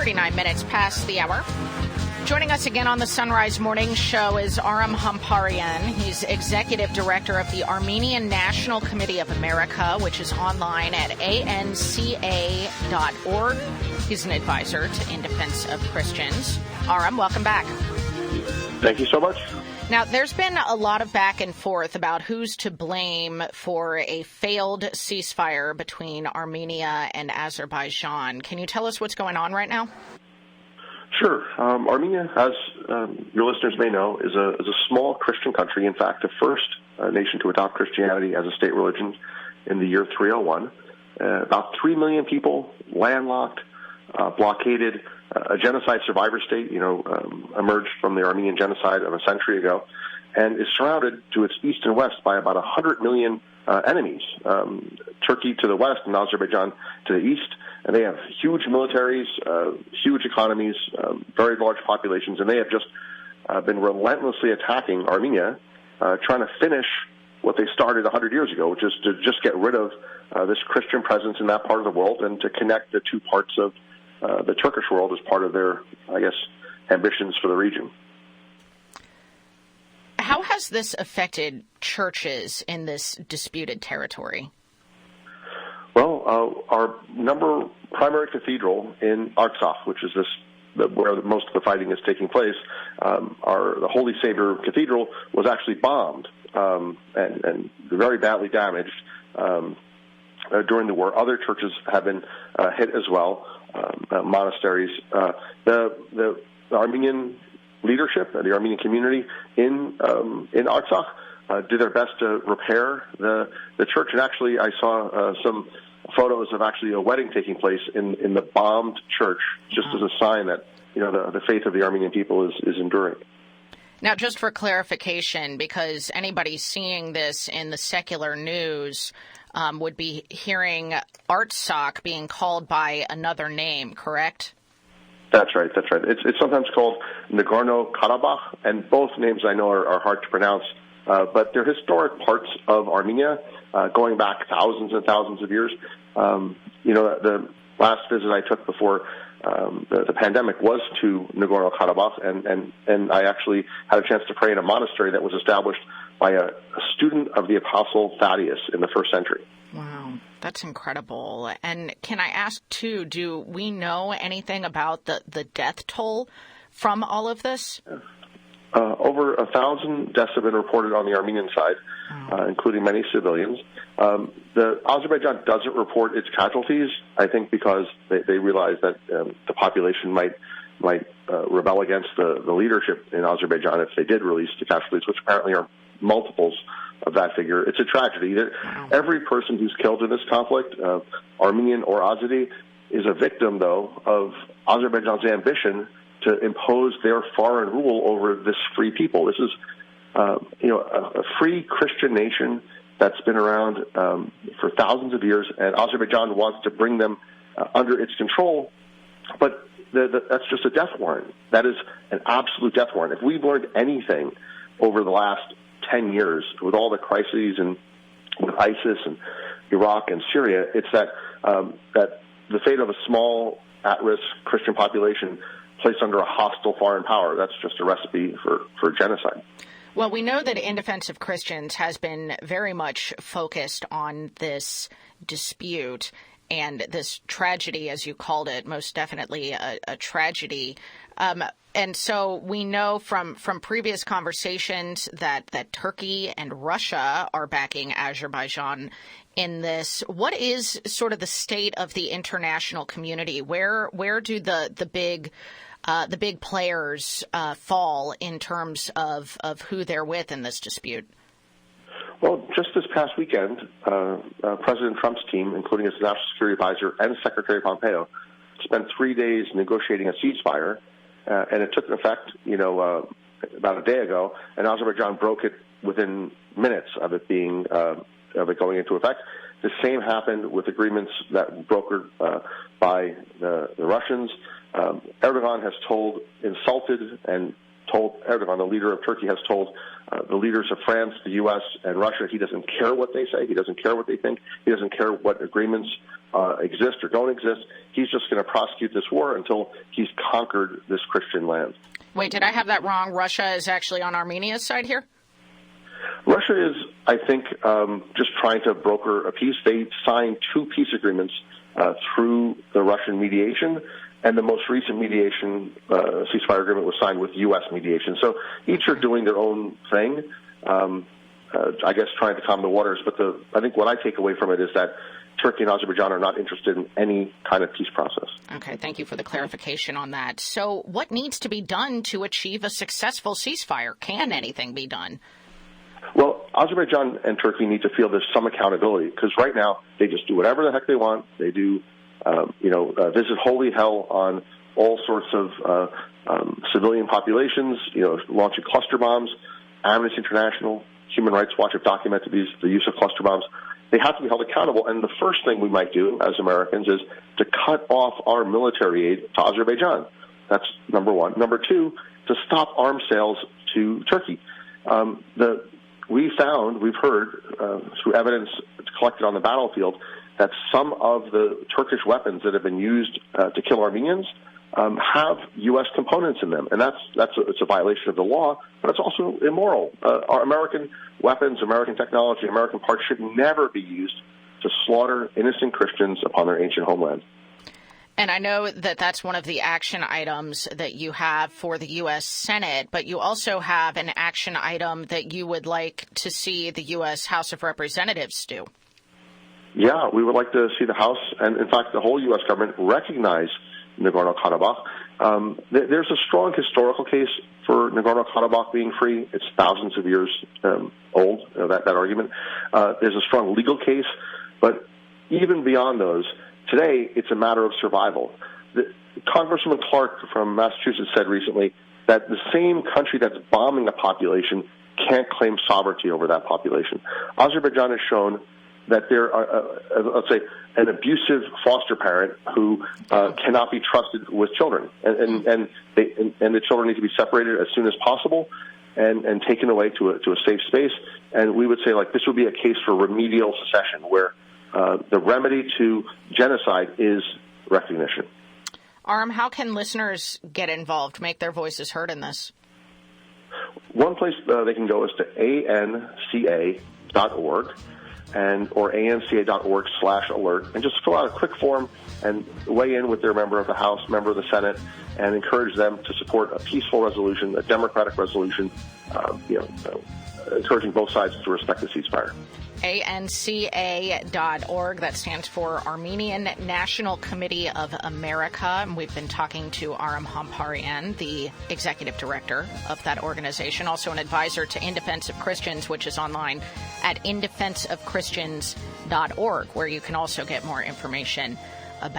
39 minutes past the hour. Joining us again on the Sunrise Morning Show is Aram Hamparian. He's Executive Director of the Armenian National Committee of America, which is online at ANCA.org. He's an advisor to In Defense of Christians. Aram, welcome back. Thank you so much. Now, there's been a lot of back and forth about who's to blame for a failed ceasefire between Armenia and Azerbaijan. Can you tell us what's going on right now? Sure. Armenia, as your listeners may know, is a small Christian country. In fact, the first nation to adopt Christianity as a state religion in the year 301. About 3 million people, landlocked, blockaded, a genocide survivor state, emerged from the Armenian genocide of a century ago, and is surrounded to its east and west by about 100 million enemies. Turkey to the west and Azerbaijan to the east, and they have huge militaries, huge economies, very large populations, and they have just been relentlessly attacking Armenia, trying to finish what they started 100 years ago, which is to just get rid of this Christian presence in that part of the world and to connect the two parts of the Turkish world as part of their, ambitions for the region. How has this affected churches in this disputed territory? Well, our primary cathedral in Artsakh, which is where most of the fighting is taking place, the Holy Savior Cathedral was actually bombed and very badly damaged during the war. Other churches have been hit as well. Monasteries. The Armenian leadership, the Armenian community in Artsakh did their best to repair the church. And actually, I saw some photos of actually a wedding taking place in the bombed church, just as a sign that the faith of the Armenian people is enduring. Now, just for clarification, because anybody seeing this in the secular news would be hearing Artsakh being called by another name, correct? That's right. It's sometimes called NagornoKarabakh, and both names I know are hard to pronounce, but they're historic parts of Armenia going back thousands and thousands of years. The last visit I took before the pandemic was to Nagorno-Karabakh, and I actually had a chance to pray in a monastery that was established by a student of the Apostle Thaddeus in the first century. Wow, that's incredible. And can I ask, too, do we know anything about the death toll from all of this? Over 1,000 deaths have been reported on the Armenian side, including many civilians. The Azerbaijan doesn't report its casualties, I think because they realize that the population might rebel against the leadership in Azerbaijan if they did release the casualties, which apparently are multiples of that figure. It's a tragedy. Every person who's killed in this conflict, Armenian or Azeri, is a victim, though, of Azerbaijan's ambition to impose their foreign rule over this free people. This is, a free Christian nation that's been around for thousands of years, and Azerbaijan wants to bring them under its control, but that's just a death warrant. That is an absolute death warrant. If we've learned anything over the last 10 years with all the crises and with ISIS and Iraq and Syria, it's that the fate of a small, at-risk Christian population placed under a hostile foreign power, that's just a recipe for genocide. Well, we know that In Defense of Christians has been very much focused on this dispute and this tragedy, as you called it, most definitely a tragedy. And so we know from previous conversations that Turkey and Russia are backing Azerbaijan in this. What is sort of the state of the international community? Where do the big players fall in terms of who they're with in this dispute? Well, just this past weekend, President Trump's team, including his national security advisor and Secretary Pompeo, spent 3 days negotiating a ceasefire, and it took effect, about a day ago, and Azerbaijan broke it within minutes of it going into effect. The same happened with agreements that brokered by the Russians. Erdogan has insulted and told Erdogan, the leader of Turkey, has told the leaders of France, the U.S., and Russia he doesn't care what they say. He doesn't care what they think. He doesn't care what agreements exist or don't exist. He's just going to prosecute this war until he's conquered this Christian land. Wait, did I have that wrong? Russia is actually on Armenia's side here? Russia is, I think, just trying to broker a peace. They signed 2 peace agreements through the Russian mediation, and the most recent mediation ceasefire agreement was signed with U.S. mediation. So each are doing their own thing, I guess trying to calm the waters. But I think what I take away from it is that Turkey and Azerbaijan are not interested in any kind of peace process. Okay, thank you for the clarification on that. So what needs to be done to achieve a successful ceasefire? Can anything be done? Well, Azerbaijan and Turkey need to feel there's some accountability, because right now they just do whatever the heck they want. They do, visit holy hell on all sorts of civilian populations, launching cluster bombs. Amnesty International, Human Rights Watch have documented the use of cluster bombs. They have to be held accountable, and the first thing we might do as Americans is to cut off our military aid to Azerbaijan. That's number one. Number two, to stop arms sales to Turkey. We've heard through evidence collected on the battlefield that some of the Turkish weapons that have been used to kill Armenians have U.S. components in them, and it's a violation of the law, but it's also immoral. Our American weapons, American technology, American parts should never be used to slaughter innocent Christians upon their ancient homeland. And I know that that's one of the action items that you have for the U.S. Senate, but you also have an action item that you would like to see the U.S. House of Representatives do. Yeah, we would like to see the House, and in fact the whole U.S. government, recognize Nagorno-Karabakh. There's a strong historical case for Nagorno-Karabakh being free. It's thousands of years old, that argument. There's a strong legal case, but even beyond those, today it's a matter of survival. Congresswoman Clark from Massachusetts said recently that the same country that's bombing a population can't claim sovereignty over that population. Azerbaijan has shown that there are, let's say, an abusive foster parent who cannot be trusted with children, and the children need to be separated as soon as possible and taken away to a safe space. And we would say, like, this would be a case for remedial secession, where the remedy to genocide is recognition. Aram, how can listeners get involved, make their voices heard in this? One place they can go is to ANCA.org. Or anca.org/alert, and just fill out a quick form and weigh in with their member of the House, member of the Senate, and encourage them to support a peaceful resolution, a democratic resolution, encouraging both sides to respect the ceasefire. ANCA.org, that stands for Armenian National Committee of America. And we've been talking to Aram Hamparian, the executive director of that organization, also an advisor to In Defense of Christians, which is online at indefenseofchristians.org, where you can also get more information about